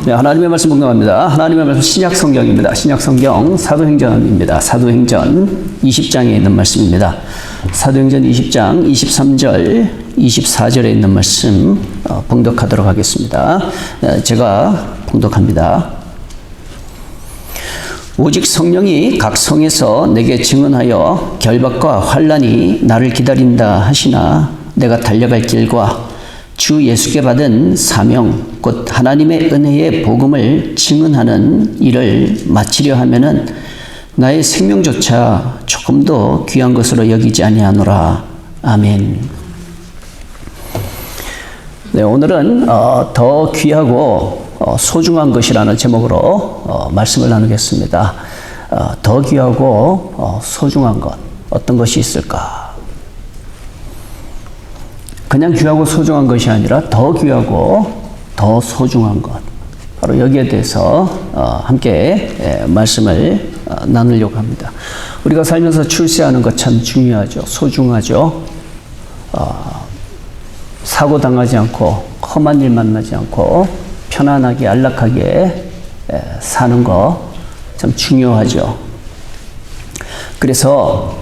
네, 하나님의 말씀 공경합니다. 하나님의 말씀 신약 성경입니다. 신약 성경 사도행전입니다. 사도행전 20장에 있는 말씀입니다. 사도행전 20장 23절, 24절에 있는 말씀 봉독하도록 하겠습니다. 제가 봉독합니다. 오직 성령이 각 성에서 내게 증언하여 결박과 환난이 나를 기다린다 하시나 내가 달려갈 길과 주 예수께 받은 사명 곧 하나님의 은혜의 복음을 증언하는 일을 마치려 하면은 나의 생명조차 조금도 귀한 것으로 여기지 아니하노라. 아멘. 네, 오늘은 더 귀하고 소중한 것이라는 제목으로 말씀을 나누겠습니다. 더 귀하고 소중한 것, 어떤 것이 있을까? 그냥 귀하고 소중한 것이 아니라 더 귀하고 더 소중한 것, 바로 여기에 대해서 함께 말씀을 나누려고 합니다. 우리가 살면서 출세하는 것 참 중요하죠. 소중하죠. 사고 당하지 않고 험한 일 만나지 않고 편안하게 안락하게 사는 거 참 중요하죠. 그래서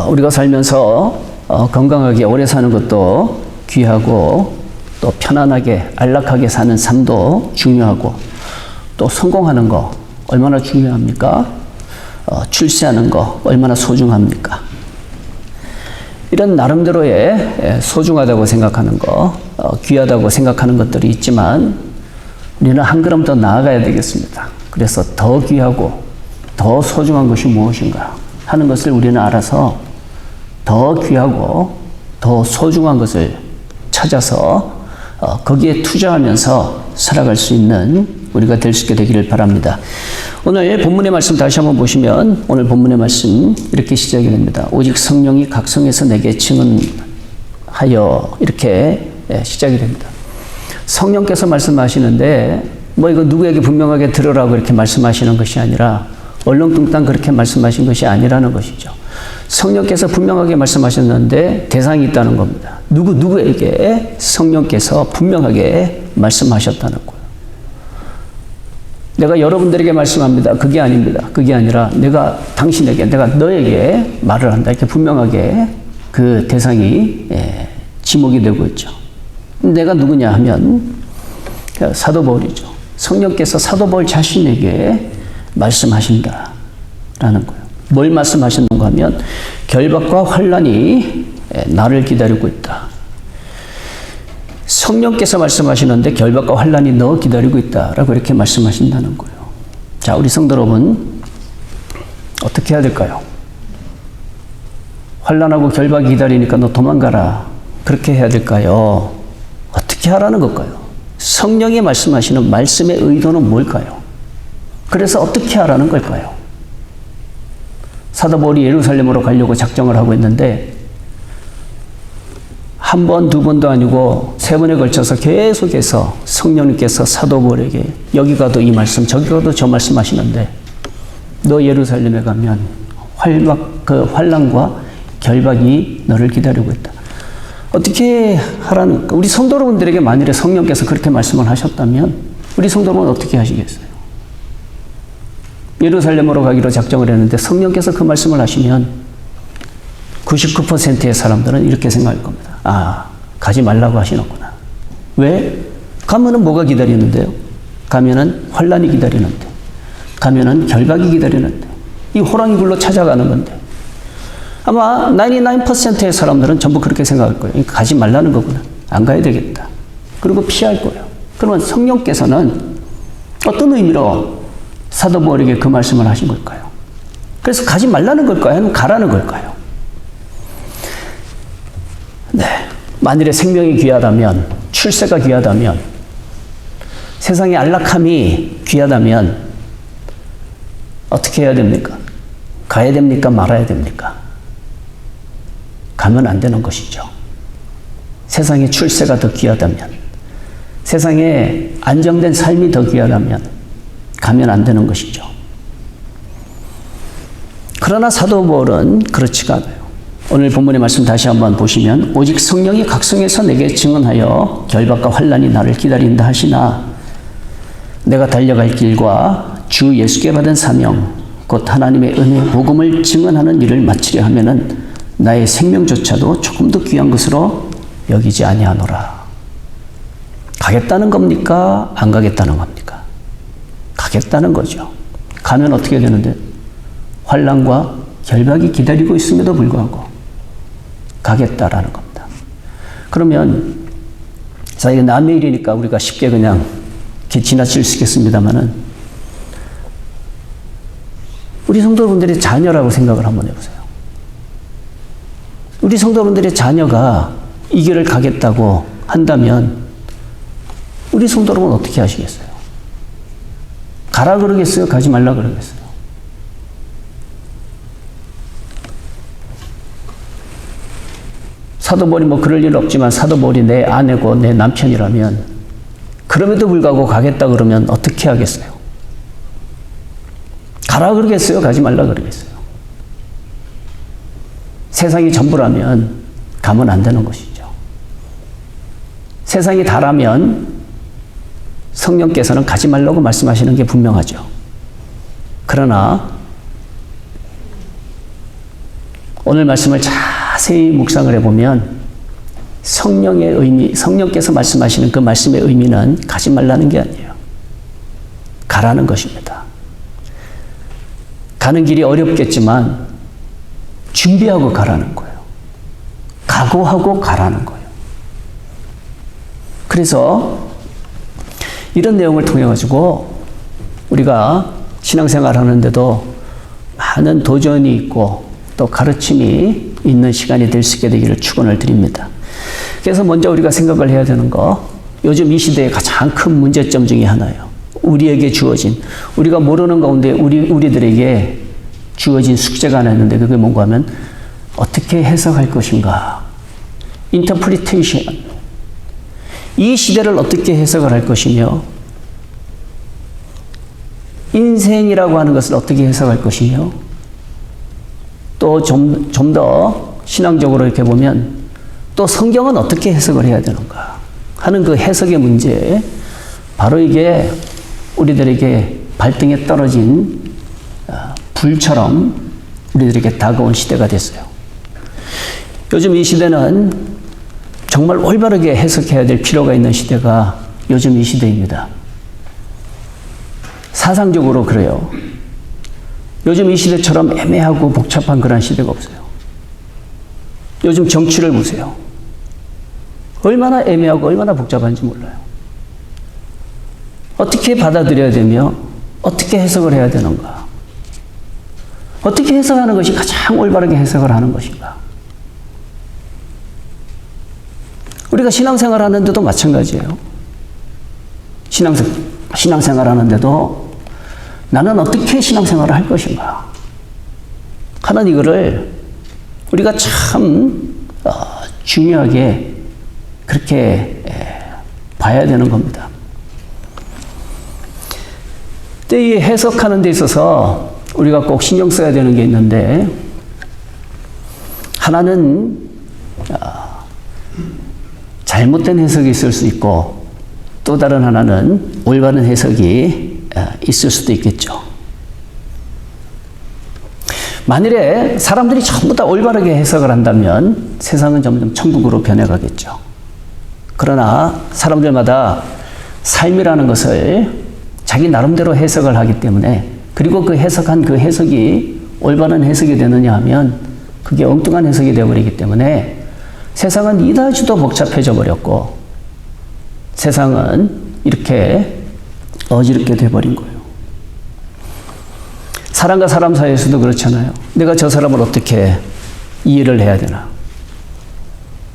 우리가 살면서 건강하게 오래 사는 것도 귀하고 또 편안하게 안락하게 사는 삶도 중요하고 또 성공하는 거 얼마나 중요합니까? 출세하는 거 얼마나 소중합니까? 이런 나름대로의 소중하다고 생각하는 거, 귀하다고 생각하는 것들이 있지만 우리는 한 걸음 더 나아가야 되겠습니다. 그래서 더 귀하고 더 소중한 것이 무엇인가 하는 것을 우리는 알아서 더 귀하고 더 소중한 것을 찾아서 거기에 투자하면서 살아갈 수 있는 우리가 될 수 있게 되기를 바랍니다. 오늘 본문의 말씀 다시 한번 보시면 오늘 본문의 말씀 이렇게 시작이 됩니다. 오직 성령이 각 성에서 내게 증언하여 이렇게 시작이 됩니다. 성령께서 말씀하시는데 뭐 이거 누구에게 분명하게 들으라고 이렇게 말씀하시는 것이 아니라 얼렁뚱땅 그렇게 말씀하신 것이 아니라는 것이죠. 성령께서 분명하게 말씀하셨는데 대상이 있다는 겁니다. 누구에게 성령께서 분명하게 말씀하셨다는 거예요. 내가 여러분들에게 말씀합니다. 그게 아닙니다. 그게 아니라 내가 당신에게, 내가 너에게 말을 한다. 이렇게 분명하게 그 대상이 지목이 되고 있죠. 내가 누구냐 하면 사도 바울이죠. 성령께서 사도 바울 자신에게 말씀하신다라는 거예요. 뭘 말씀하셨는가 하면 결박과 환난이 나를 기다리고 있다. 성령께서 말씀하시는데 결박과 환난이 너 기다리고 있다라고 이렇게 말씀하신다는 거예요. 자, 우리 성도 여러분 어떻게 해야 될까요? 환난하고 결박이 기다리니까 너 도망가라. 그렇게 해야 될까요? 어떻게 하라는 걸까요? 성령이 말씀하시는 말씀의 의도는 뭘까요? 그래서 어떻게 하라는 걸까요? 사도 바울이 예루살렘으로 가려고 작정을 하고 있는데 한 번, 두 번도 아니고 세 번에 걸쳐서 계속해서 성령님께서 사도 바울에게 여기 가도 이 말씀, 저기 가도 저 말씀 하시는데 너 예루살렘에 가면 환난과 결박이 너를 기다리고 있다. 어떻게 하라는, 우리 성도 여러분들에게 만일에 성령께서 그렇게 말씀을 하셨다면 우리 성도 여러분은 어떻게 하시겠어요? 예루살렘으로 가기로 작정을 했는데 성령께서 그 말씀을 하시면 99%의 사람들은 이렇게 생각할 겁니다. 아, 가지 말라고 하시는구나. 왜? 가면은 뭐가 기다리는데요? 가면은 환난이 기다리는데, 가면은 결박이 기다리는데, 이 호랑이 굴로 찾아가는 건데, 아마 99%의 사람들은 전부 그렇게 생각할 거예요. 가지 말라는 거구나. 안 가야 되겠다. 그리고 피할 거예요. 그러면 성령께서는 어떤 의미로 사도 바울에게 그 말씀을 하신 걸까요? 그래서 가지 말라는 걸까요? 아니면 가라는 걸까요? 네. 만일에 생명이 귀하다면, 출세가 귀하다면, 세상의 안락함이 귀하다면 어떻게 해야 됩니까? 가야 됩니까? 말아야 됩니까? 가면 안 되는 것이죠. 세상의 출세가 더 귀하다면, 세상에 안정된 삶이 더 귀하다면 가면 안 되는 것이죠. 그러나 사도 바울은 그렇지가 않아요. 오늘 본문의 말씀 다시 한번 보시면 오직 성령이 각성에서 내게 증언하여 결박과 환난이 나를 기다린다 하시나 내가 달려갈 길과 주 예수께 받은 사명, 곧 하나님의 은혜 복음을 증언하는 일을 마치려 하면은 나의 생명조차도 조금 더 귀한 것으로 여기지 아니하노라. 가겠다는 겁니까? 안 가겠다는 겁니까? 가겠다는 거죠. 가면 어떻게 되는데? 환난과 결박이 기다리고 있음에도 불구하고 가겠다라는 겁니다. 그러면 자, 이게 남의 일이니까 우리가 쉽게 그냥 이렇게 지나칠 수 있겠습니다만은 우리 성도분들의 자녀라고 생각을 한번 해보세요. 우리 성도분들의 자녀가 이 길을 가겠다고 한다면 우리 성도 여러분 어떻게 하시겠어요? 가라 그러겠어요? 가지 말라 그러겠어요? 사도벌이 뭐 그럴 일 없지만 사도벌이 내 아내고 내 남편이라면 그럼에도 불구하고 가겠다 그러면 어떻게 하겠어요? 가라 그러겠어요? 가지 말라 그러겠어요? 세상이 전부라면 가면 안 되는 것이죠. 세상이 다라면 성령께서는 가지 말라고 말씀하시는 게 분명하죠. 그러나 오늘 말씀을 자세히 묵상을 해보면 성령의 의미, 성령께서 말씀하시는 그 말씀의 의미는 가지 말라는 게 아니에요. 가라는 것입니다. 가는 길이 어렵겠지만 준비하고 가라는 거예요. 각오하고 가라는 거예요. 그래서 이런 내용을 통해 가지고 우리가 신앙생활 하는데도 많은 도전이 있고 또 가르침이 있는 시간이 될 수 있게 되기를 축원을 드립니다. 그래서 먼저 우리가 생각을 해야 되는 거, 요즘 이 시대의 가장 큰 문제점 중에 하나예요. 우리에게 주어진, 우리가 모르는 가운데 우리들에게 주어진 숙제가 하나 있는데 그게 뭔가 하면 어떻게 해석할 것인가. 인터프리테이션. 이 시대를 어떻게 해석을 할 것이며 인생이라고 하는 것을 어떻게 해석할 것이며 또 좀 더 신앙적으로 이렇게 보면 또 성경은 어떻게 해석을 해야 되는가 하는 그 해석의 문제, 바로 이게 우리들에게 발등에 떨어진 불처럼 우리들에게 다가온 시대가 됐어요. 요즘 이 시대는 정말 올바르게 해석해야 될 필요가 있는 시대가 요즘 이 시대입니다. 사상적으로 그래요. 요즘 이 시대처럼 애매하고 복잡한 그런 시대가 없어요. 요즘 정치를 보세요. 얼마나 애매하고 얼마나 복잡한지 몰라요. 어떻게 받아들여야 되며 어떻게 해석을 해야 되는가? 어떻게 해석하는 것이 가장 올바르게 해석을 하는 것인가? 우리가 신앙생활 하는데도 마찬가지예요. 신앙생활 하는데도 나는 어떻게 신앙생활을 할 것인가 하는 이거를 우리가 참 중요하게 그렇게 봐야 되는 겁니다. 근데 이 해석하는 데 있어서 우리가 꼭 신경 써야 되는 게 있는데, 하나는 잘못된 해석이 있을 수 있고 또 다른 하나는 올바른 해석이 있을 수도 있겠죠. 만일에 사람들이 전부 다 올바르게 해석을 한다면 세상은 점점 천국으로 변해가겠죠. 그러나 사람들마다 삶이라는 것을 자기 나름대로 해석을 하기 때문에, 그리고 그 해석한 그 해석이 올바른 해석이 되느냐 하면 그게 엉뚱한 해석이 되어버리기 때문에 세상은 이다지도 복잡해져 버렸고 세상은 이렇게 어지럽게 돼버린 거예요. 사람과 사람 사이에서도 그렇잖아요. 내가 저 사람을 어떻게 이해를 해야 되나?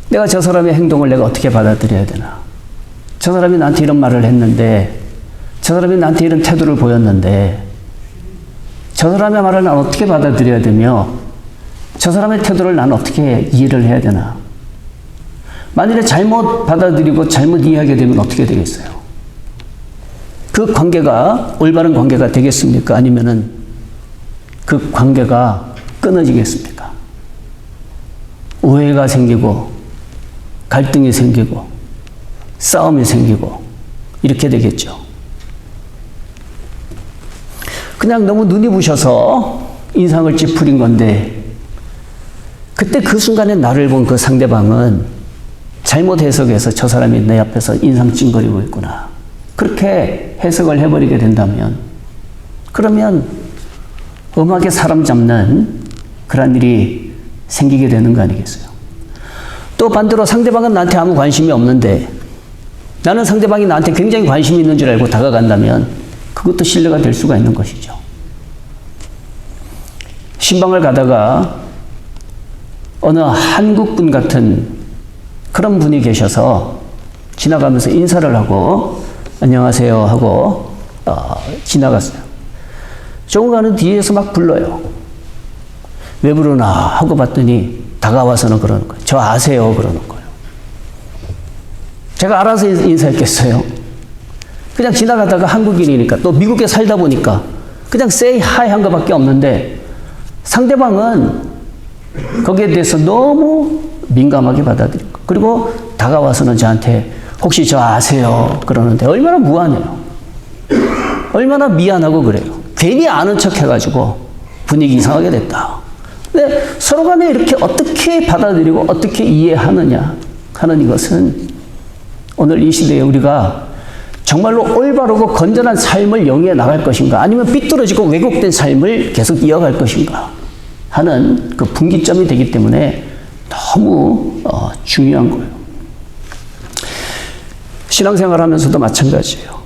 내가 저 사람의 행동을 내가 어떻게 받아들여야 되나? 저 사람이 나한테 이런 말을 했는데, 저 사람이 나한테 이런 태도를 보였는데, 저 사람의 말을 난 어떻게 받아들여야 되며, 저 사람의 태도를 난 어떻게 이해를 해야 되나? 만일에 잘못 받아들이고 잘못 이해하게 되면 어떻게 되겠어요? 그 관계가 올바른 관계가 되겠습니까? 아니면은 그 관계가 끊어지겠습니까? 오해가 생기고 갈등이 생기고 싸움이 생기고 이렇게 되겠죠. 그냥 너무 눈이 부셔서 인상을 찌푸린 건데, 그때 그 순간에 나를 본 그 상대방은 잘못 해석해서 저 사람이 내 앞에서 인상 찡거리고 있구나, 그렇게 해석을 해버리게 된다면, 그러면 엄하게 사람 잡는 그런 일이 생기게 되는 거 아니겠어요? 또 반대로 상대방은 나한테 아무 관심이 없는데 나는 상대방이 나한테 굉장히 관심이 있는 줄 알고 다가간다면 그것도 신뢰가 될 수가 있는 것이죠. 신방을 가다가 어느 한국분 같은 그런 분이 계셔서 지나가면서 인사를 하고 안녕하세요 하고 지나갔어요. 조금 가는 뒤에서 막 불러요. 왜 부르나 하고 봤더니 다가와서는 그러는 거예요. 저 아세요? 그러는 거예요. 제가 알아서 인사했겠어요? 그냥 지나가다가 한국인이니까, 또 미국에 살다 보니까 그냥 say hi 한 것밖에 없는데, 상대방은 거기에 대해서 너무 민감하게 받아들이고, 그리고 다가와서는 저한테 혹시 저 아세요? 그러는데 얼마나 무안해요. 얼마나 미안하고 그래요. 괜히 아는 척 해가지고 분위기 이상하게 됐다. 근데 서로 간에 이렇게 어떻게 받아들이고 어떻게 이해하느냐 하는 이것은 오늘 이 시대에 우리가 정말로 올바르고 건전한 삶을 영위해 나갈 것인가, 아니면 삐뚤어지고 왜곡된 삶을 계속 이어갈 것인가 하는 그 분기점이 되기 때문에 너무 중요한 거예요. 신앙생활 하면서도 마찬가지예요.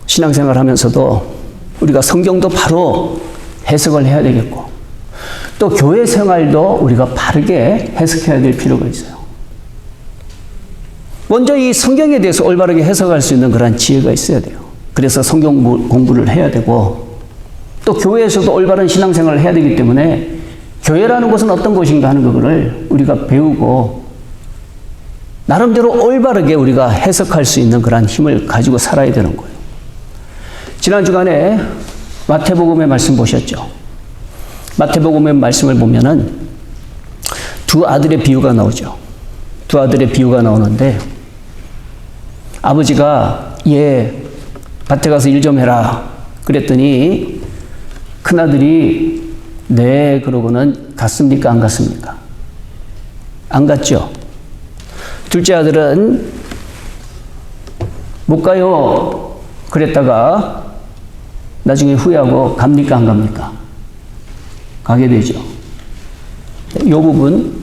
신앙생활 하면서도 우리가 성경도 바로 해석을 해야 되겠고, 또 교회 생활도 우리가 바르게 해석해야 될 필요가 있어요. 먼저 이 성경에 대해서 올바르게 해석할 수 있는 그러한 지혜가 있어야 돼요. 그래서 성경 공부를 해야 되고, 또 교회에서도 올바른 신앙생활을 해야 되기 때문에 교회라는 곳은 어떤 곳인가 하는 것을 우리가 배우고 나름대로 올바르게 우리가 해석할 수 있는 그러한 힘을 가지고 살아야 되는 거예요. 지난 주간에 마태복음의 말씀 보셨죠? 마태복음의 말씀을 보면은 두 아들의 비유가 나오죠. 두 아들의 비유가 나오는데, 아버지가 얘 밭에 가서 일 좀 해라 그랬더니 큰아들이 네 그러고는 갔습니까? 안 갔습니까? 안 갔죠. 둘째 아들은 못 가요 그랬다가 나중에 후회하고 갑니까? 안 갑니까? 가게 되죠. 이 부분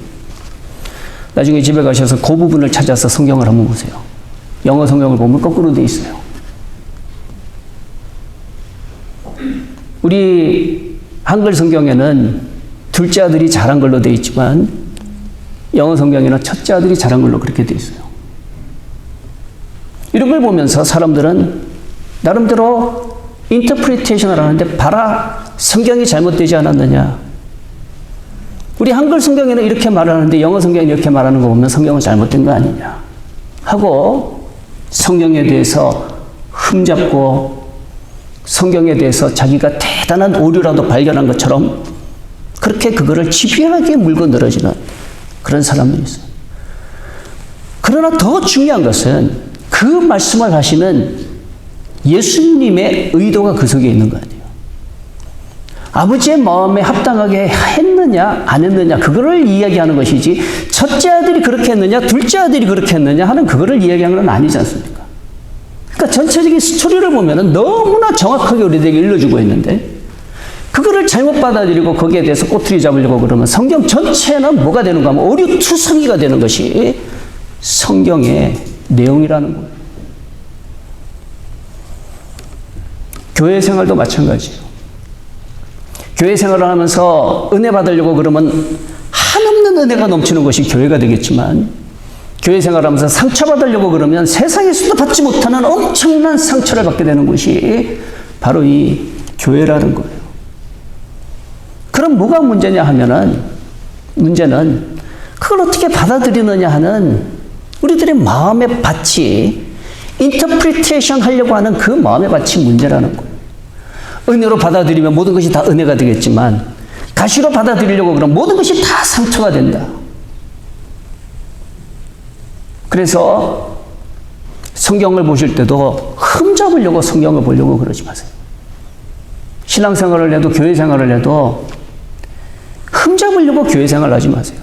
나중에 집에 가셔서 그 부분을 찾아서 성경을 한번 보세요. 영어 성경을 보면 거꾸로 돼 있어요. 우리 한글 성경에는 둘째 아들이 잘한 걸로 돼 있지만 영어 성경에는 첫째 아들이 잘한 걸로 그렇게 돼 있어요. 이런 걸 보면서 사람들은 나름대로 인터프리테이션을 하는데, 봐라 성경이 잘못되지 않았느냐, 우리 한글 성경에는 이렇게 말하는데 영어 성경이 이렇게 말하는 거 보면 성경은 잘못된 거 아니냐 하고 성경에 대해서 흠잡고 성경에 대해서 자기가 대단한 오류라도 발견한 것처럼 그렇게 그거를 집요하게 물고 늘어지는 그런 사람들이 있어요. 그러나 더 중요한 것은 그 말씀을 하시는 예수님의 의도가 그 속에 있는 거 아니에요. 아버지의 마음에 합당하게 했느냐 안 했느냐 그거를 이야기하는 것이지, 첫째 아들이 그렇게 했느냐 둘째 아들이 그렇게 했느냐 하는 그거를 이야기하는 건 아니지 않습니까? 그러니까 전체적인 스토리를 보면은 너무나 정확하게 우리에게 일러주고 있는데, 그거를 잘못 받아들이고 거기에 대해서 꼬투리 잡으려고 그러면 성경 전체는 뭐가 되는가 하면 오류투성이가 되는 것이 성경의 내용이라는 거예요. 교회 생활도 마찬가지예요. 교회 생활을 하면서 은혜 받으려고 그러면 한없는 은혜가 넘치는 것이 교회가 되겠지만, 교회 생활하면서 상처받으려고 그러면 세상에서도 받지 못하는 엄청난 상처를 받게 되는 것이 바로 이 교회라는 거예요. 그럼 뭐가 문제냐 하면은, 문제는 그걸 어떻게 받아들이느냐 하는 우리들의 마음의 밭이, 인터프리테이션 하려고 하는 그 마음의 밭이 문제라는 거예요. 은혜로 받아들이면 모든 것이 다 은혜가 되겠지만, 가시로 받아들이려고 그러면 모든 것이 다 상처가 된다. 그래서 성경을 보실 때도 흠잡으려고 성경을 보려고 그러지 마세요. 신앙생활을 해도 교회 생활을 해도 흠잡으려고 교회 생활을 하지 마세요.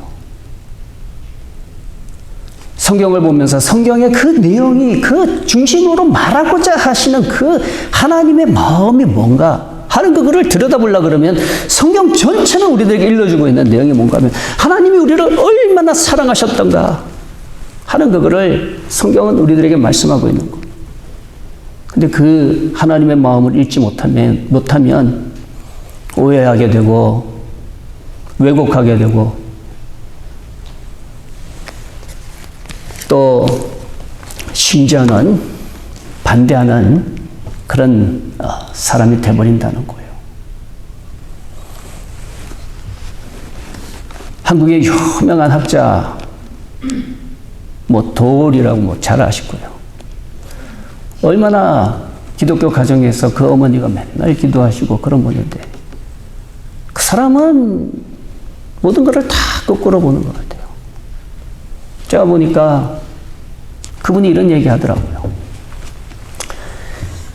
성경을 보면서 성경의 그 내용이 그 중심으로 말하고자 하시는 그 하나님의 마음이 뭔가 하는 그거를 들여다보려고 그러면 성경 전체는 우리들에게 일러주고 있는 내용이 뭔가 하면 하나님이 우리를 얼마나 사랑하셨던가 하는 그거를 성경은 우리들에게 말씀하고 있는 거. 근데 그 하나님의 마음을 읽지 못하면 오해하게 되고 왜곡하게 되고 또 심지어는 반대하는 그런 사람이 돼버린다는 거예요. 한국의 유명한 학자 도울이라고 잘 아실 거예요. 얼마나 기독교 가정에서 그 어머니가 맨날 기도하시고 그런 분인데 그 사람은 모든 것을 다 거꾸로 보는 것 같아요. 제가 보니까 그분이 이런 얘기 하더라고요.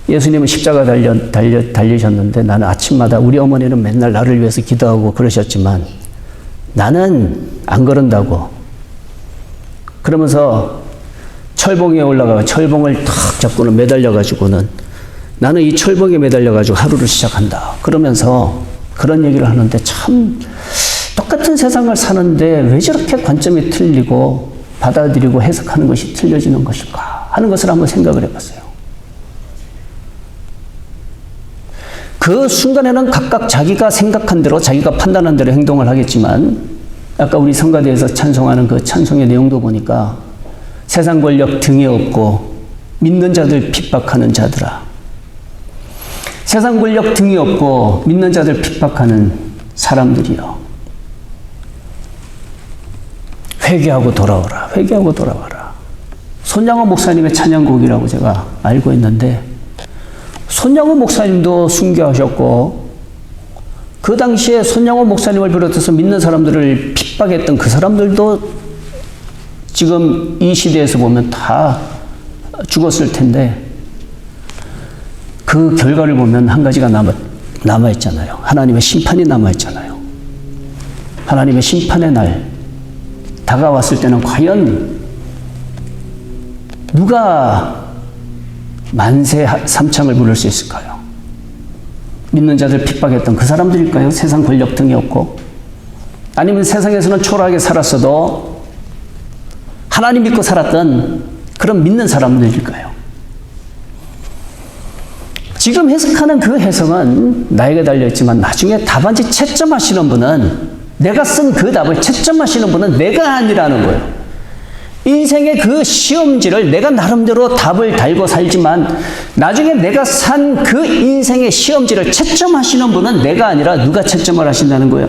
예수님은 십자가 달리셨는데 나는 아침마다 우리 어머니는 맨날 나를 위해서 기도하고 그러셨지만 나는 안 그런다고. 그러면서 철봉에 올라가서 철봉을 탁 잡고는 매달려가지고는 나는 이 철봉에 매달려가지고 하루를 시작한다. 그러면서 그런 얘기를 하는데 참 똑같은 세상을 사는데 왜 저렇게 관점이 틀리고 받아들이고 해석하는 것이 틀려지는 것일까 하는 것을 한번 생각을 해봤어요. 그 순간에는 각각 자기가 생각한 대로 자기가 판단한 대로 행동을 하겠지만 아까 우리 성가대에서 찬송하는 그 찬송의 내용도 보니까 세상 권력 등에 업고 믿는 자들 핍박하는 자들아. 세상 권력 등에 업고 믿는 자들 핍박하는 사람들이여. 회개하고 돌아오라. 회개하고 돌아와라. 손양호 목사님의 찬양곡이라고 제가 알고 있는데 손양호 목사님도 순교하셨고 그 당시에 손양호 목사님을 비롯해서 믿는 사람들을 핍박했던 그 사람들도 지금 이 시대에서 보면 다 죽었을 텐데 그 결과를 보면 한 가지가 남아있잖아요. 하나님의 심판이 남아있잖아요. 하나님의 심판의 날 다가왔을 때는 과연 누가 만세 삼창을 부를 수 있을까요? 믿는 자들 핍박했던 그 사람들일까요? 세상 권력 등이 없고 아니면 세상에서는 초라하게 살았어도 하나님 믿고 살았던 그런 믿는 사람들일까요? 지금 해석하는 그 해석은 나에게 달려있지만 나중에 답안지 채점하시는 분은 내가 쓴 그 답을 채점하시는 분은 내가 아니라는 거예요. 인생의 그 시험지를 내가 나름대로 답을 달고 살지만 나중에 내가 산 그 인생의 시험지를 채점하시는 분은 내가 아니라 누가 채점을 하신다는 거예요?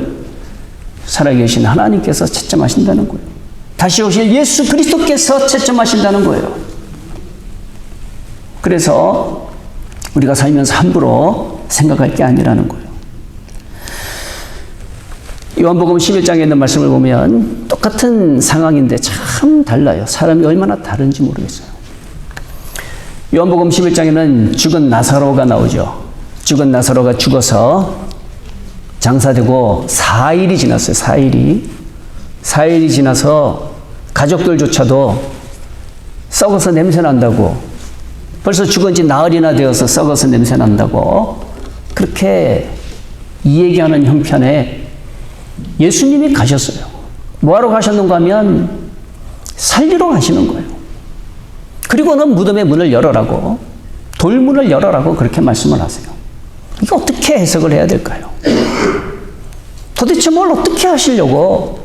살아계신 하나님께서 채점하신다는 거예요. 다시 오실 예수 그리스도께서 채점하신다는 거예요. 그래서 우리가 살면서 함부로 생각할 게 아니라는 거예요. 요한복음 11장에 있는 말씀을 보면 똑같은 상황인데 참 달라요. 사람이 얼마나 다른지 모르겠어요. 요한복음 11장에는 죽은 나사로가 나오죠. 죽은 나사로가 죽어서 장사되고 4일이 지났어요. 4일이 지나서 가족들조차도 썩어서 냄새 난다고, 벌써 죽은 지 나흘이나 되어서 썩어서 냄새 난다고 그렇게 이 얘기하는 형편에 예수님이 가셨어요. 뭐하러 가셨는가 하면 살리러 가시는 거예요. 그리고는 무덤의 문을 열어라고, 돌문을 열어라고 그렇게 말씀을 하세요. 이거 어떻게 해석을 해야 될까요? 도대체 뭘 어떻게 하시려고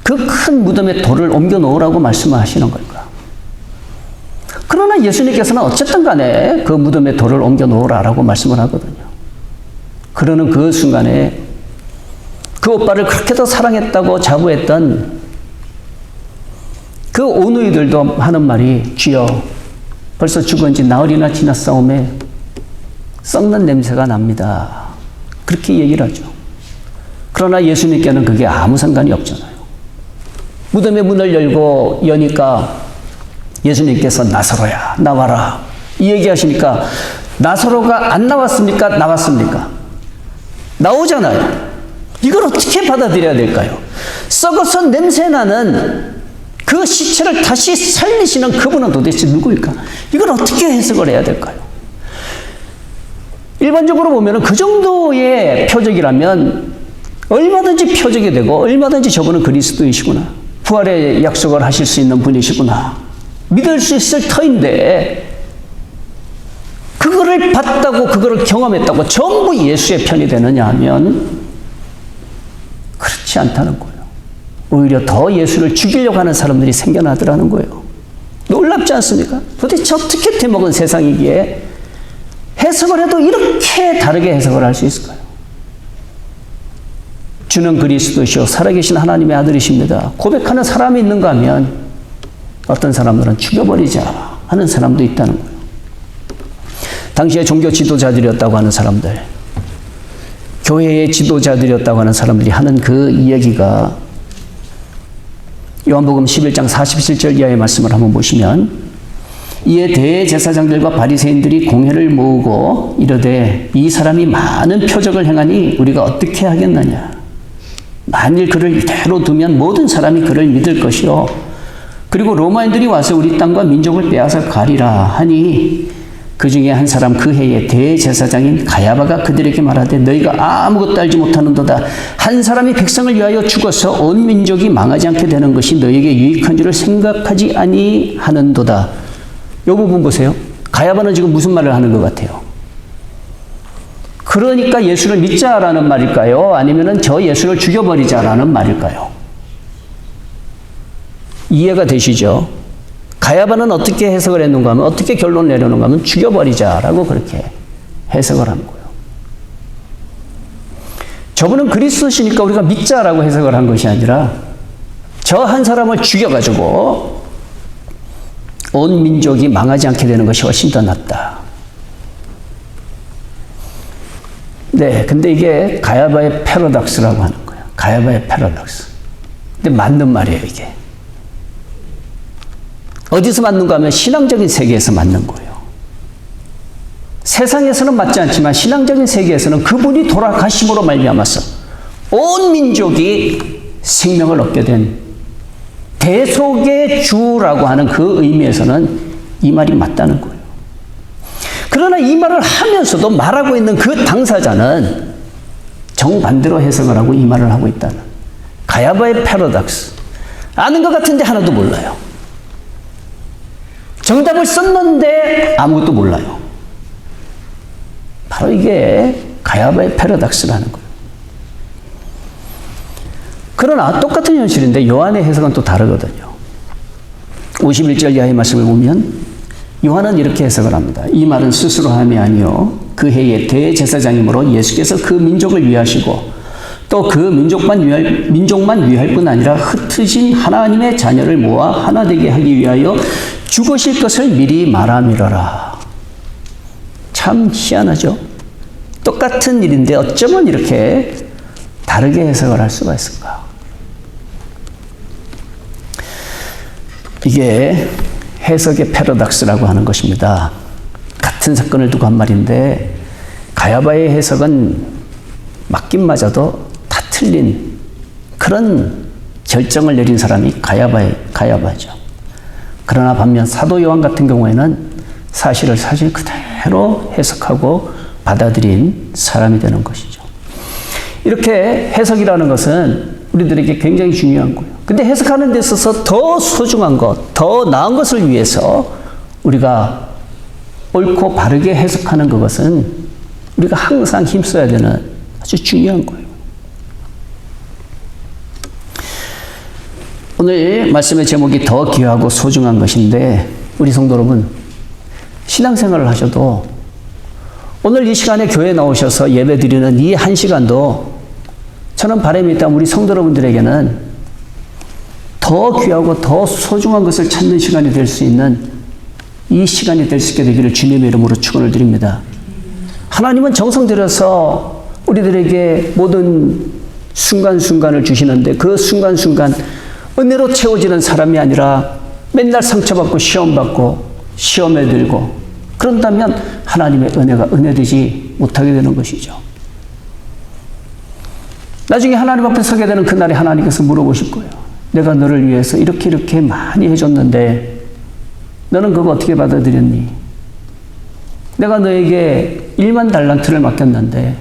그 큰 무덤에 돌을 옮겨 놓으라고 말씀을 하시는 걸까? 그러나 예수님께서는 어쨌든 간에 그 무덤에 돌을 옮겨 놓으라라고 말씀을 하거든요. 그러는 그 순간에 그 오빠를 그렇게도 사랑했다고 자부했던 그 오누이들도 하는 말이, 주여 벌써 죽은 지 나흘이나 지났사오매 썩는 냄새가 납니다. 그렇게 얘기를 하죠. 그러나 예수님께는 그게 아무 상관이 없잖아요. 무덤의 문을 열고 여니까 예수님께서 나사로야 나와라 이 얘기하시니까 나사로가 안 나왔습니까? 나왔습니까? 나오잖아요. 이걸 어떻게 받아들여야 될까요? 썩어서 냄새나는 그 시체를 다시 살리시는 그분은 도대체 누구일까? 이걸 어떻게 해석을 해야 될까요? 일반적으로 보면 그 정도의 표적이라면 얼마든지 표적이 되고 얼마든지 저분은 그리스도이시구나. 부활의 약속을 하실 수 있는 분이시구나. 믿을 수 있을 터인데 그거를 봤다고 그거를 경험했다고 전부 예수의 편이 되느냐 하면 그렇지 않다는 거예요. 오히려 더 예수를 죽이려고 하는 사람들이 생겨나더라는 거예요. 놀랍지 않습니까? 도대체 어떻게 되먹은 세상이기에 해석을 해도 이렇게 다르게 해석을 할 수 있을까요? 주는 그리스도시요 살아계신 하나님의 아들이십니다. 고백하는 사람이 있는가 하면 어떤 사람들은 죽여버리자 하는 사람도 있다는 거예요. 당시에 종교 지도자들이었다고 하는 사람들, 교회의 지도자들이었다고 하는 사람들이 하는 그 이야기가 요한복음 11장 47절 이하의 말씀을 한번 보시면 이에 대제사장들과 바리새인들이 공회를 모으고 이르되 이 사람이 많은 표적을 행하니 우리가 어떻게 하겠느냐. 만일 그를 이대로 두면 모든 사람이 그를 믿을 것이요. 그리고 로마인들이 와서 우리 땅과 민족을 빼앗아 가리라 하니 그 중에 한 사람 그 해에 대제사장인 가야바가 그들에게 말하되 너희가 아무것도 알지 못하는도다. 한 사람이 백성을 위하여 죽어서 온 민족이 망하지 않게 되는 것이 너희에게 유익한 줄을 생각하지 아니하는도다. 이 부분 보세요. 가야바는 지금 무슨 말을 하는 것 같아요? 그러니까 예수를 믿자라는 말일까요? 아니면 저 예수를 죽여버리자라는 말일까요? 이해가 되시죠? 가야바는 어떻게 해석을 했는가 하면 어떻게 결론을 내려는가 하면 죽여버리자라고 그렇게 해석을 하는 거예요. 저분은 그리스도시니까 우리가 믿자라고 해석을 한 것이 아니라 저 한 사람을 죽여가지고 온 민족이 망하지 않게 되는 것이 훨씬 더 낫다. 네, 근데 이게 가야바의 패러독스라고 하는 거예요. 가야바의 패러독스. 근데 맞는 말이에요, 이게. 어디서 맞는가 하면 신앙적인 세계에서 맞는 거예요. 세상에서는 맞지 않지만 신앙적인 세계에서는 그분이 돌아가심으로 말미암아서 온 민족이 생명을 얻게 된 대속의 주라고 하는 그 의미에서는 이 말이 맞다는 거예요. 그러나 이 말을 하면서도 말하고 있는 그 당사자는 정반대로 해석을 하고 이 말을 하고 있다는 가야바의 패러독스. 아는 것 같은데 하나도 몰라요. 정답을 썼는데 아무것도 몰라요. 바로 이게 가야바의 패러독스라는 거예요. 그러나 똑같은 현실인데 요한의 해석은 또 다르거든요. 51절 이하의 말씀을 보면 요한은 이렇게 해석을 합니다. 이 말은 스스로 함이 아니요 그 해의 대제사장이므로 예수께서 그 민족을 위하시고 또 그 민족만 위할 뿐 아니라 흩어진 하나님의 자녀를 모아 하나 되게 하기 위하여 죽으실 것을 미리 말함이러라. 참 희한하죠? 똑같은 일인데 어쩌면 이렇게 다르게 해석을 할 수가 있을까? 이게 해석의 패러독스라고 하는 것입니다. 같은 사건을 두고 한 말인데 가야바의 해석은 맞긴 맞아도 다 틀린 그런 결정을 내린 사람이 가야바죠. 그러나 반면 사도 요한 같은 경우에는 사실을 사실 그대로 해석하고 받아들인 사람이 되는 것이죠. 이렇게 해석이라는 것은 우리들에게 굉장히 중요한 거예요. 근데 해석하는 데 있어서 더 소중한 것, 더 나은 것을 위해서 우리가 옳고 바르게 해석하는 그것은 우리가 항상 힘써야 되는 아주 중요한 거예요. 오늘 말씀의 제목이 더 귀하고 소중한 것인데 우리 성도 여러분 신앙생활을 하셔도 오늘 이 시간에 교회에 나오셔서 예배 드리는 이 한 시간도 저는 바람이 있다면 우리 성도 여러분들에게는 더 귀하고 더 소중한 것을 찾는 시간이 될 수 있는 이 시간이 될 수 있게 되기를 주님의 이름으로 축원을 드립니다. 하나님은 정성 들여서 우리들에게 모든 순간순간을 주시는데 그 순간순간 은혜로 채워지는 사람이 아니라 맨날 상처받고 시험받고 시험에 들고 그런다면 하나님의 은혜가 은혜되지 못하게 되는 것이죠. 나중에 하나님 앞에 서게 되는 그날에 하나님께서 물어보실 거예요. 내가 너를 위해서 이렇게 많이 해줬는데 너는 그거 어떻게 받아들였니? 내가 너에게 1만 달란트를 맡겼는데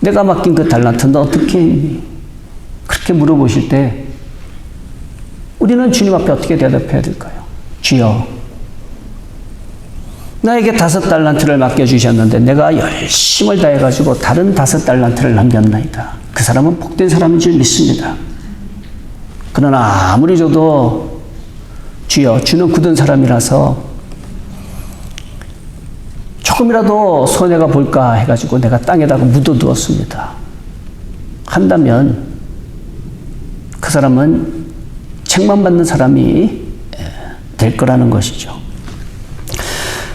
내가 맡긴 그 달란트 너 어떻게 했니? 그렇게 물어보실 때 우리는 주님 앞에 어떻게 대답해야 될까요? 주여, 나에게 5달란트를 맡겨주셨는데 내가 열심을 다해가지고 다른 5달란트를 남겼나이다. 그 사람은 복된 사람인 줄 믿습니다. 그러나 아무리 줘도 주여, 주는 굳은 사람이라서 조금이라도 손해가 볼까 해가지고 내가 땅에다가 묻어두었습니다. 한다면 그 사람은 책망받는 사람이 될 거라는 것이죠.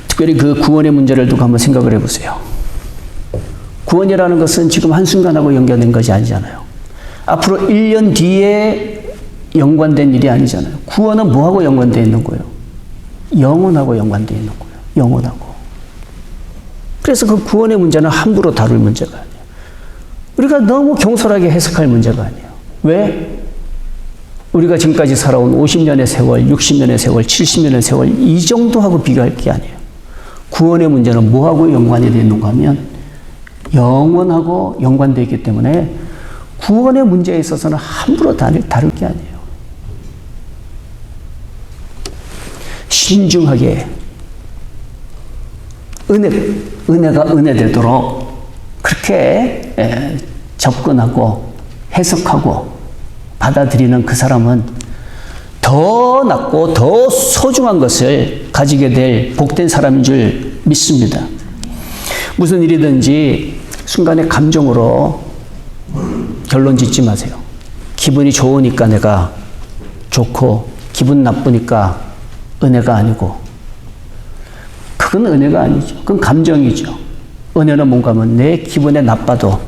특별히 그 구원의 문제를 두고 한번 생각을 해보세요. 구원이라는 것은 지금 한순간하고 연결된 것이 아니잖아요. 앞으로 1년 뒤에 연관된 일이 아니잖아요. 구원은 뭐하고 연관되어 있는 거예요? 영혼하고 연관되어 있는 거예요. 영혼하고. 그래서 그 구원의 문제는 함부로 다룰 문제가 아니에요. 우리가 너무 경솔하게 해석할 문제가 아니에요. 왜? 우리가 지금까지 살아온 50년의 세월, 60년의 세월, 70년의 세월 이 정도하고 비교할 게 아니에요. 구원의 문제는 뭐하고 연관이 되어 있는가 하면 영원하고 연관되어 있기 때문에 구원의 문제에 있어서는 함부로 다룰 게 아니에요. 신중하게 은혜가 은혜되도록 그렇게 접근하고 해석하고 받아들이는 그 사람은 더 낫고 더 소중한 것을 가지게 될 복된 사람인 줄 믿습니다. 무슨 일이든지 순간의 감정으로 결론 짓지 마세요. 기분이 좋으니까 내가 좋고 기분 나쁘니까 은혜가 아니고 그건 은혜가 아니죠. 그건 감정이죠. 은혜는 뭔가 하면 내 기분에 나빠도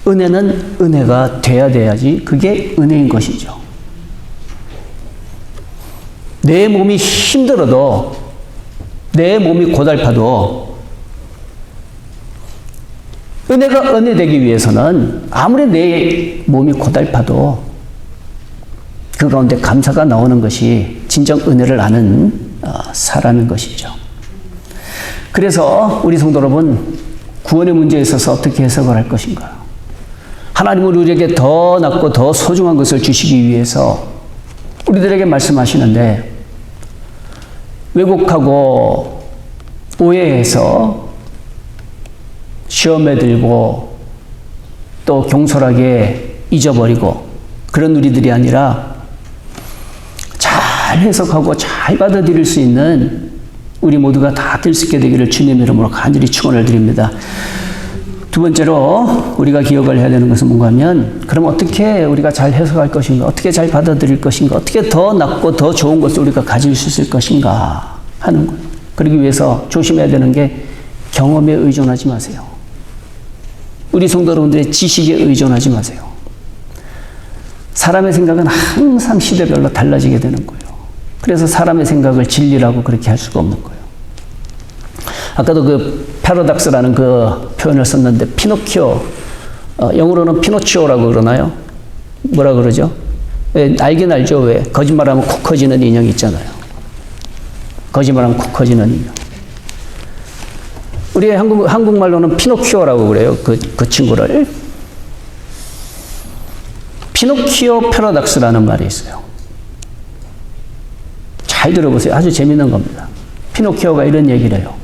은혜는 은혜가 돼야지 그게 은혜인 것이죠. 내 몸이 힘들어도 내 몸이 고달파도 은혜가 은혜되기 위해서는 아무리 내 몸이 고달파도 그 가운데 감사가 나오는 것이 진정 은혜를 아는 사람인 것이죠. 그래서 우리 성도 여러분, 구원의 문제에 있어서 어떻게 해석을 할 것인가? 하나님은 우리에게 더 낫고 더 소중한 것을 주시기 위해서 우리들에게 말씀하시는데 왜곡하고 오해해서 시험에 들고 또 경솔하게 잊어버리고 그런 우리들이 아니라 잘 해석하고 잘 받아들일 수 있는 우리 모두가 다 될 수 있게 되기를 주님 이름으로 간절히 축원을 드립니다. 두 번째로 우리가 기억을 해야 되는 것은 뭔가 하면 그럼 어떻게 우리가 잘 해석할 것인가, 어떻게 잘 받아들일 것인가, 어떻게 더 낫고 더 좋은 것을 우리가 가질 수 있을 것인가 하는 거예요. 그러기 위해서 조심해야 되는 게 경험에 의존하지 마세요. 우리 성도 여러분들의 지식에 의존하지 마세요. 사람의 생각은 항상 시대별로 달라지게 되는 거예요. 그래서 사람의 생각을 진리라고 그렇게 할 수가 없는 거예요. 아까도 그 패러닥스라는 그 표현을 썼는데 피노키오, 영어로는 피노치오라고 그러나요? 뭐라 그러죠? 알긴 알죠. 왜? 거짓말하면 코 커지는 인형 있잖아요. 거짓말하면 코 커지는 인형. 우리 한국말로는 피노키오라고 그래요. 그 친구를. 피노키오 패러닥스라는 말이 있어요. 잘 들어보세요. 아주 재밌는 겁니다. 피노키오가 이런 얘기를 해요.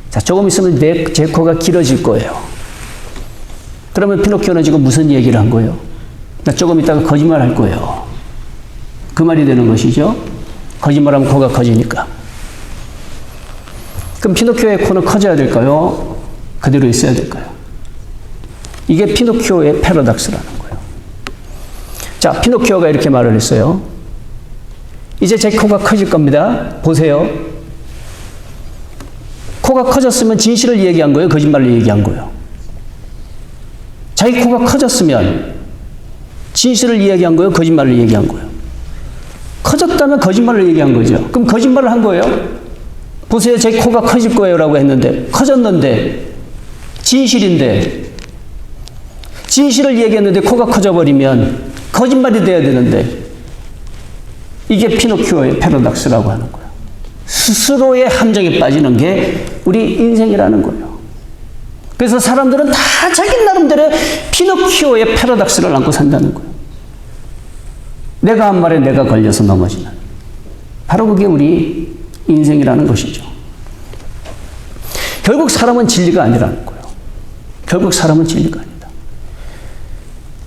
자, 조금 있으면 제 코가 길어질 거예요. 그러면 피노키오는 지금 무슨 얘기를 한 거예요? 나 조금 있다가 거짓말 할 거예요. 그 말이 되는 것이죠. 거짓말하면 코가 커지니까. 그럼 피노키오의 코는 커져야 될까요? 그대로 있어야 될까요? 이게 피노키오의 패러닥스라는 거예요. 자, 피노키오가 이렇게 말을 했어요. 이제 제 코가 커질 겁니다. 보세요. 코가 커졌으면 진실을 얘기한 거예요? 거짓말을 얘기한 거예요? 자기 코가 커졌으면 진실을 이야기한 거예요? 거짓말을 얘기한 거예요? 커졌다면 거짓말을 얘기한 거죠. 그럼 거짓말을 한 거예요? 보세요, 제 코가 커질 거예요 라고 했는데 커졌는데 진실인데 진실을 얘기했는데 코가 커져버리면 거짓말이 돼야 되는데 이게 피노키오의 패러독스라고 하는 거예요. 스스로의 함정에 빠지는 게 우리 인생이라는 거예요. 그래서 사람들은 다 자기 나름대로 피노키오의 패러독스를 안고 산다는 거예요. 내가 한 말에 내가 걸려서 넘어지는. 바로 그게 우리 인생이라는 것이죠. 결국 사람은 진리가 아니라는 거예요. 결국 사람은 진리가 아니다.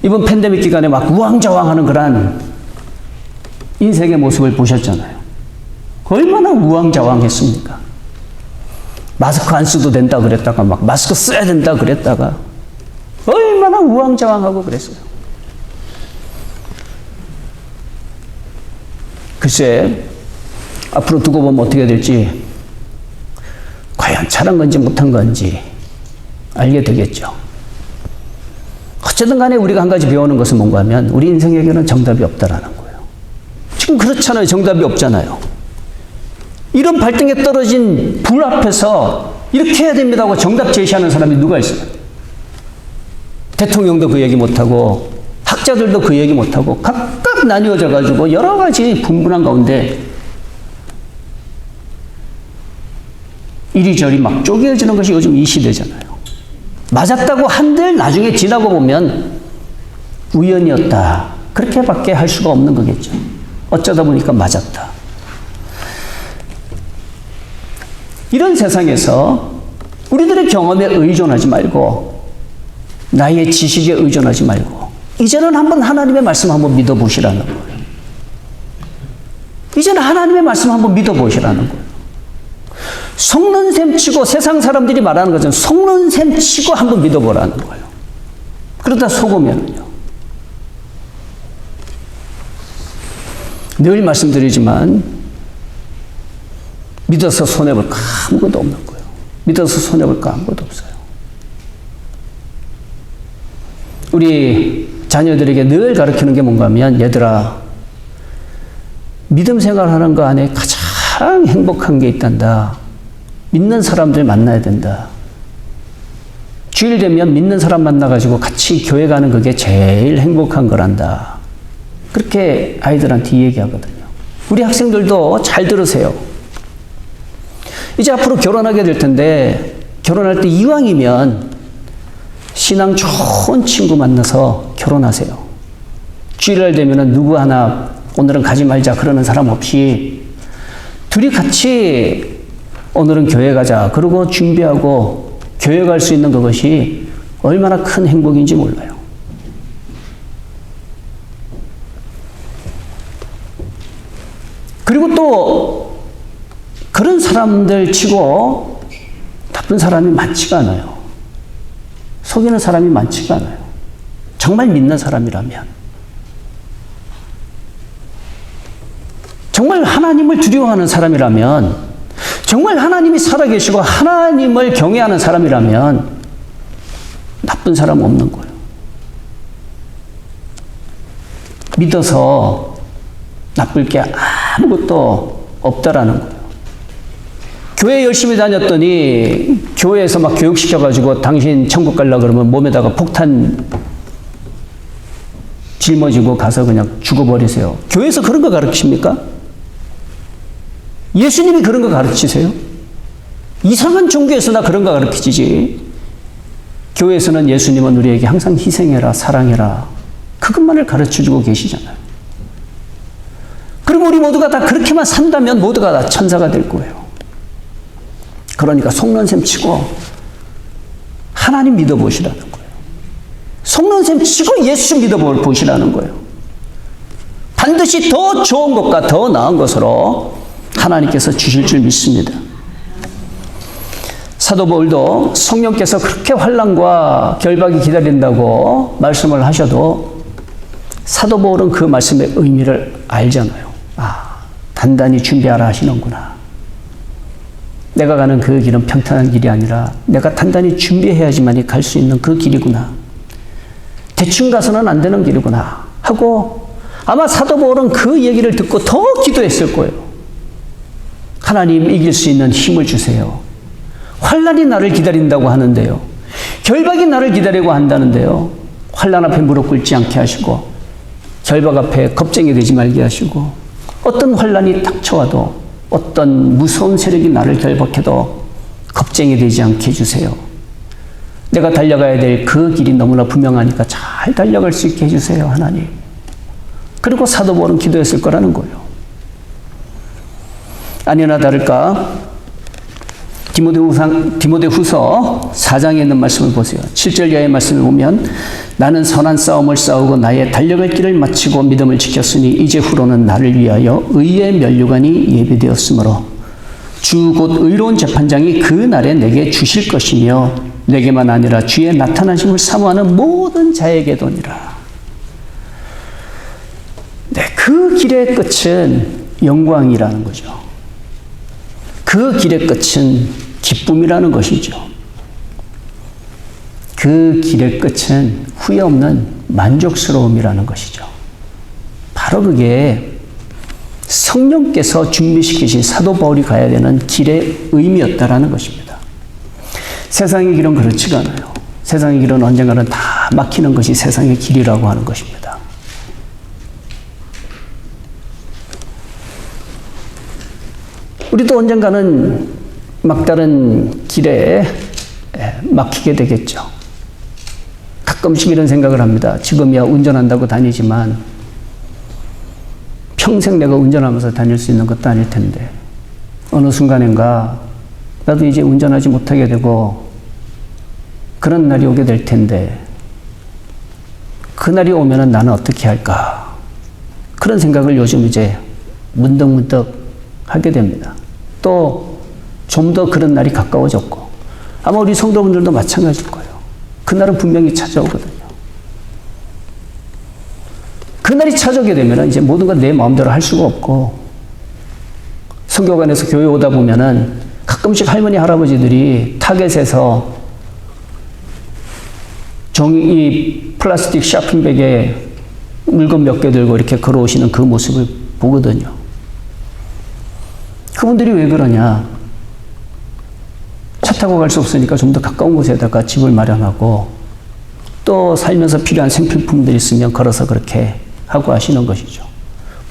이번 팬데믹 기간에 막 우왕좌왕하는 그런 인생의 모습을 보셨잖아요. 얼마나 우왕좌왕했습니까? 마스크 안 써도 된다 그랬다가 막 마스크 써야 된다 그랬다가 얼마나 우왕좌왕하고 그랬어요. 글쎄 앞으로 두고 보면 어떻게 될지 과연 잘한 건지 못한 건지 알게 되겠죠. 어쨌든 간에 우리가 한 가지 배우는 것은 뭔가 하면 우리 인생에게는 정답이 없다라는 거예요. 지금 그렇잖아요. 정답이 없잖아요. 이런 발등에 떨어진 불 앞에서 이렇게 해야 됩니다 하고 정답 제시하는 사람이 누가 있어요? 대통령도 그 얘기 못하고 학자들도 그 얘기 못하고 각각 나뉘어져 가지고 여러 가지 분분한 가운데 이리저리 막 쪼개지는 것이 요즘 이 시대잖아요. 맞았다고 한들 나중에 지나고 보면 우연이었다. 그렇게밖에 할 수가 없는 거겠죠. 어쩌다 보니까 맞았다. 이런 세상에서 우리들의 경험에 의존하지 말고 나의 지식에 의존하지 말고 이제는 한번 하나님의 말씀 한번 믿어보시라는 거예요. 이제는 하나님의 말씀 한번 믿어보시라는 거예요. 속는 셈 치고 세상 사람들이 말하는 것은 속는 셈 치고 한번 믿어보라는 거예요. 그러다 속으면요. 늘 말씀드리지만 믿어서 손해볼 거 아무것도 없는 거예요. 믿어서 손해볼 거 아무것도 없어요. 우리 자녀들에게 늘 가르치는 게 뭔가 하면 얘들아 믿음 생활하는 거 안에 가장 행복한 게 있단다. 믿는 사람들 만나야 된다. 주일 되면 믿는 사람 만나가지고 같이 교회 가는 그게 제일 행복한 거란다. 그렇게 아이들한테 얘기하거든요. 우리 학생들도 잘 들으세요. 이제 앞으로 결혼하게 될 텐데 결혼할 때 이왕이면 신앙 좋은 친구 만나서 결혼하세요. 주일날 되면은 누구 하나 오늘은 가지 말자 그러는 사람 없이 둘이 같이 오늘은 교회 가자 그러고 준비하고 교회 갈 수 있는 그것이 얼마나 큰 행복인지 몰라요. 그리고 또 그런 사람들 치고 나쁜 사람이 많지가 않아요. 속이는 사람이 많지가 않아요. 정말 믿는 사람이라면 정말 하나님을 두려워하는 사람이라면 정말 하나님이 살아계시고 하나님을 경외하는 사람이라면 나쁜 사람 없는 거예요. 믿어서 나쁠 게 아무것도 없다라는 거예요. 교회 열심히 다녔더니 교회에서 막 교육시켜가지고 당신 천국 가려고 그러면 몸에다가 폭탄 짊어지고 가서 그냥 죽어버리세요. 교회에서 그런 거 가르칩니까? 예수님이 그런 거 가르치세요? 이상한 종교에서나 그런 거 가르치지. 교회에서는 예수님은 우리에게 항상 희생해라, 사랑해라. 그것만을 가르쳐주고 계시잖아요. 그리고 우리 모두가 다 그렇게만 산다면 모두가 다 천사가 될 거예요. 그러니까 속는 셈 치고 하나님 믿어보시라는 거예요. 속는 셈 치고 예수 믿어보시라는 거예요. 반드시 더 좋은 것과 더 나은 것으로 하나님께서 주실 줄 믿습니다. 사도 바울도 성령께서 그렇게 환난과 결박이 기다린다고 말씀을 하셔도 사도 바울은 그 말씀의 의미를 알잖아요. 아, 단단히 준비하라 하시는구나. 내가 가는 그 길은 평탄한 길이 아니라 내가 단단히 준비해야지만이 갈 수 있는 그 길이구나. 대충 가서는 안 되는 길이구나 하고 아마 사도 바울은 그 얘기를 듣고 더 기도했을 거예요. 하나님 이길 수 있는 힘을 주세요. 환난이 나를 기다린다고 하는데요. 결박이 나를 기다리고 한다는데요. 환난 앞에 무릎 꿇지 않게 하시고 결박 앞에 겁쟁이 되지 말게 하시고 어떤 환난이 닥쳐와도 어떤 무서운 세력이 나를 결박해도 겁쟁이 되지 않게 해주세요. 내가 달려가야 될 그 길이 너무나 분명하니까 잘 달려갈 수 있게 해주세요, 하나님. 그리고 사도 바울은 기도했을 거라는 거예요. 아니나 다를까 디모데후서 4장에 있는 말씀을 보세요. 7절 이하의 말씀을 보면 나는 선한 싸움을 싸우고 나의 달려갈 길을 마치고 믿음을 지켰으니 이제 후로는 나를 위하여 의의 면류관이 예비되었으므로 주 곧 의로운 재판장이 그 날에 내게 주실 것이며 내게만 아니라 주의 나타나심을 사모하는 모든 자에게도니라. 네, 그 길의 끝은 영광이라는 거죠. 그 길의 끝은 기쁨이라는 것이죠. 그 길의 끝은 후회 없는 만족스러움이라는 것이죠. 바로 그게 성령께서 준비시키신 사도 바울이 가야 되는 길의 의미였다라는 것입니다. 세상의 길은 그렇지가 않아요. 세상의 길은 언젠가는 다 막히는 것이 세상의 길이라고 하는 것입니다. 우리도 언젠가는 막다른 길에 막히게 되겠죠. 가끔씩 이런 생각을 합니다. 지금이야 운전한다고 다니지만 평생 내가 운전하면서 다닐 수 있는 것도 아닐 텐데 어느 순간인가 나도 이제 운전하지 못하게 되고 그런 날이 오게 될 텐데 그 날이 오면은 나는 어떻게 할까? 그런 생각을 요즘 이제 문득문득 하게 됩니다. 또 좀 더 그런 날이 가까워졌고 아마 우리 성도분들도 마찬가지일 거예요. 그날은 분명히 찾아오거든요. 그날이 찾아오게 되면 이제 모든 건 내 마음대로 할 수가 없고 성교관에서 교회 오다 보면은 가끔씩 할머니 할아버지들이 타겟에서 종이 플라스틱 쇼핑백에 물건 몇 개 들고 이렇게 걸어오시는 그 모습을 보거든요. 그분들이 왜 그러냐? 차 타고 갈 수 없으니까 좀 더 가까운 곳에다가 집을 마련하고 또 살면서 필요한 생필품들이 있으면 걸어서 그렇게 하고 하시는 것이죠.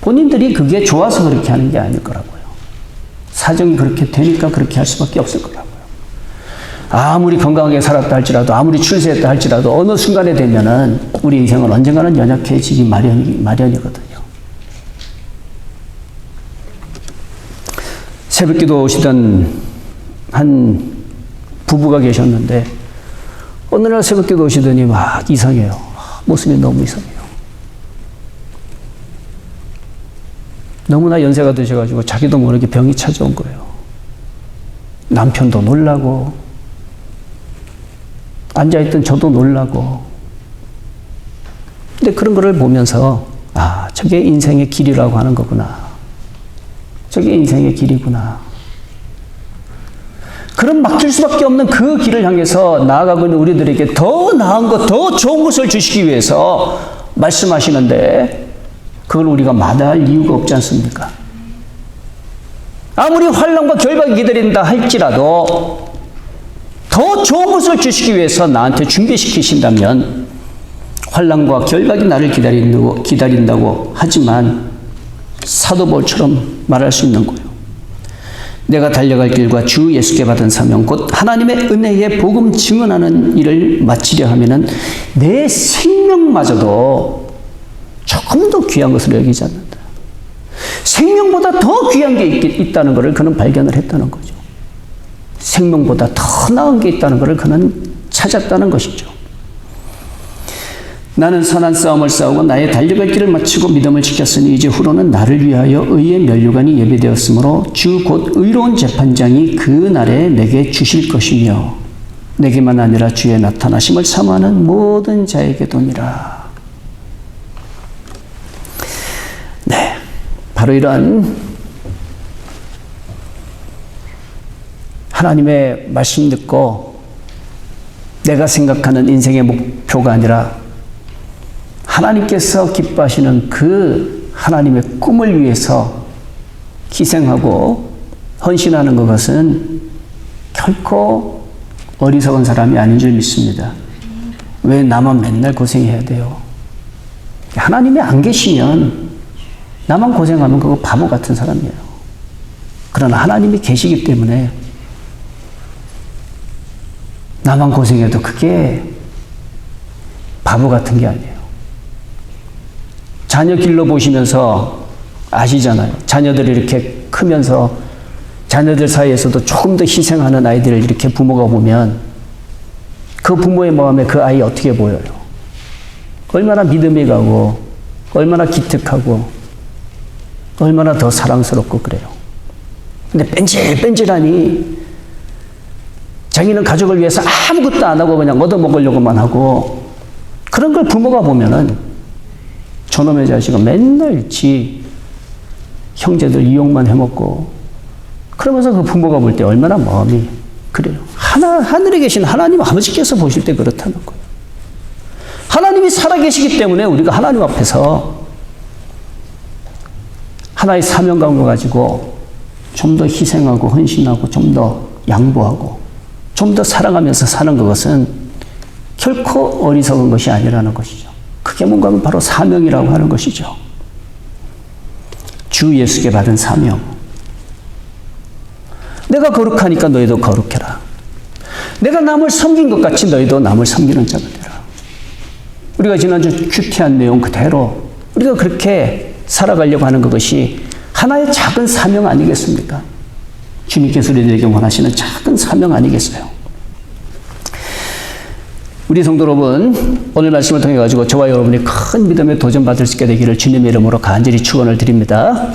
본인들이 그게 좋아서 그렇게 하는 게 아닐 거라고요. 사정이 그렇게 되니까 그렇게 할 수밖에 없을 거라고요. 아무리 건강하게 살았다 할지라도 아무리 출세했다 할지라도 어느 순간에 되면은 우리 인생은 언젠가는 연약해지기 마련이거든요. 새벽기도 오시던 한 부부가 계셨는데 어느 날 새벽기도 오시더니 막 이상해요. 모습이 너무 이상해요. 너무나 연세가 드셔가지고 자기도 모르게 병이 찾아온 거예요. 남편도 놀라고 앉아있던 저도 놀라고. 근데 그런 거를 보면서 아, 저게 인생의 길이라고 하는 거구나. 저게 인생의 길이구나. 그런 막힐 수밖에 없는 그 길을 향해서 나아가고 있는 우리들에게 더 나은 것, 더 좋은 것을 주시기 위해서 말씀하시는데 그걸 우리가 마다할 이유가 없지 않습니까? 아무리 환난과 결박이 기다린다 할지라도 더 좋은 것을 주시기 위해서 나한테 준비시키신다면 환난과 결박이 나를 기다린다고 하지만 사도 바울처럼 말할 수 있는 거예요. 내가 달려갈 길과 주 예수께 받은 사명 곧 하나님의 은혜의 복음 증언하는 일을 마치려 하면은 내 생명마저도 조금 더 귀한 것으로 여기지 않는다. 생명보다 더 귀한 게 있다는 것을 그는 발견을 했다는 거죠. 생명보다 더 나은 게 있다는 것을 그는 찾았다는 것이죠. 나는 선한 싸움을 싸우고 나의 달려갈 길을 마치고 믿음을 지켰으니 이제 후로는 나를 위하여 의의 면류관이 예비되었으므로 주 곧 의로운 재판장이 그 날에 내게 주실 것이며 내게만 아니라 주의 나타나심을 사모하는 모든 자에게도니라. 네, 바로 이런 하나님의 말씀 듣고 내가 생각하는 인생의 목표가 아니라 하나님께서 기뻐하시는 그 하나님의 꿈을 위해서 희생하고 헌신하는 것은 결코 어리석은 사람이 아닌 줄 믿습니다. 왜 나만 맨날 고생해야 돼요? 하나님이 안 계시면 나만 고생하면 그거 바보 같은 사람이에요. 그러나 하나님이 계시기 때문에 나만 고생해도 그게 바보 같은 게 아니에요. 자녀 길러보시면서 아시잖아요. 자녀들이 이렇게 크면서 자녀들 사이에서도 조금 더 희생하는 아이들을 이렇게 부모가 보면 그 부모의 마음에 그 아이 어떻게 보여요? 얼마나 믿음이 가고 얼마나 기특하고 얼마나 더 사랑스럽고 그래요. 근데 뺀질뺀질하니 자기는 가족을 위해서 아무것도 안 하고 그냥 얻어먹으려고만 하고 그런 걸 부모가 보면은 저놈의 자식은 맨날 지 형제들 이용만 해먹고 그러면서 그 부모가 볼 때 얼마나 마음이 그래요. 하늘에 계신 하나님 아버지께서 보실 때 그렇다는 거예요. 하나님이 살아계시기 때문에 우리가 하나님 앞에서 하나의 사명감을 가지고 좀 더 희생하고 헌신하고 좀 더 양보하고 좀 더 사랑하면서 사는 것은 결코 어리석은 것이 아니라는 것이죠. 그게 뭔가 하면 바로 사명이라고 하는 것이죠. 주 예수께 받은 사명. 내가 거룩하니까 너희도 거룩해라. 내가 남을 섬긴 것 같이 너희도 남을 섬기는 자가 되라. 우리가 지난주 큐티한 내용 그대로 우리가 그렇게 살아가려고 하는 그것이 하나의 작은 사명 아니겠습니까? 주님께서 우리들에게 원하시는 작은 사명 아니겠어요? 우리 성도 여러분, 오늘 말씀을 통해 가지고 저와 여러분이 큰 믿음에 도전받을 수 있게 되기를 주님의 이름으로 간절히 축원을 드립니다.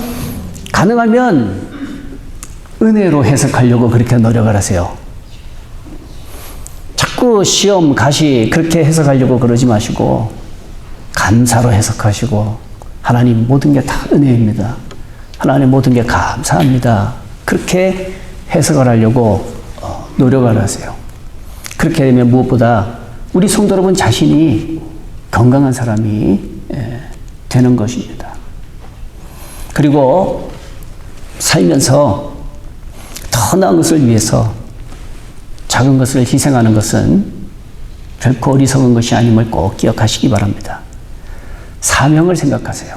가능하면 은혜로 해석하려고 그렇게 노력을 하세요. 자꾸 시험, 가시 그렇게 해석하려고 그러지 마시고 감사로 해석하시고 하나님 모든 게 다 은혜입니다. 하나님 모든 게 감사합니다. 그렇게 해석을 하려고 노력을 하세요. 그렇게 되면 무엇보다 우리 성도 여러분 자신이 건강한 사람이 되는 것입니다. 그리고 살면서 더 나은 것을 위해서 작은 것을 희생하는 것은 결코 어리석은 것이 아님을 꼭 기억하시기 바랍니다. 사명을 생각하세요.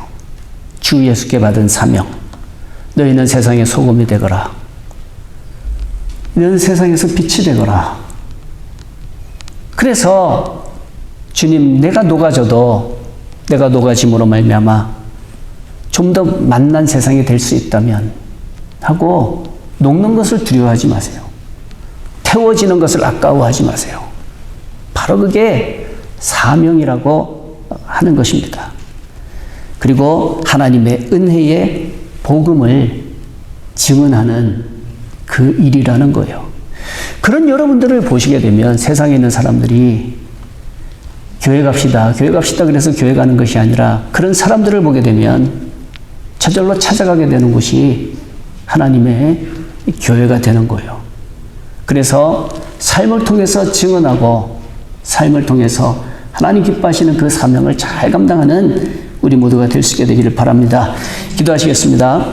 주 예수께 받은 사명. 너희는 세상의 소금이 되거라. 너희는 세상에서 빛이 되거라. 그래서 주님, 내가 녹아져도 내가 녹아짐으로 말미암아 좀 더 만난 세상이 될 수 있다면 하고 녹는 것을 두려워하지 마세요. 태워지는 것을 아까워하지 마세요. 바로 그게 사명이라고 하는 것입니다. 그리고 하나님의 은혜의 복음을 증언하는 그 일이라는 거예요. 그런 여러분들을 보시게 되면 세상에 있는 사람들이 교회 갑시다, 교회 갑시다 그래서 교회 가는 것이 아니라 그런 사람들을 보게 되면 저절로 찾아가게 되는 곳이 하나님의 교회가 되는 거예요. 그래서 삶을 통해서 증언하고 삶을 통해서 하나님 기뻐하시는 그 사명을 잘 감당하는 우리 모두가 될 수 있게 되기를 바랍니다. 기도하시겠습니다.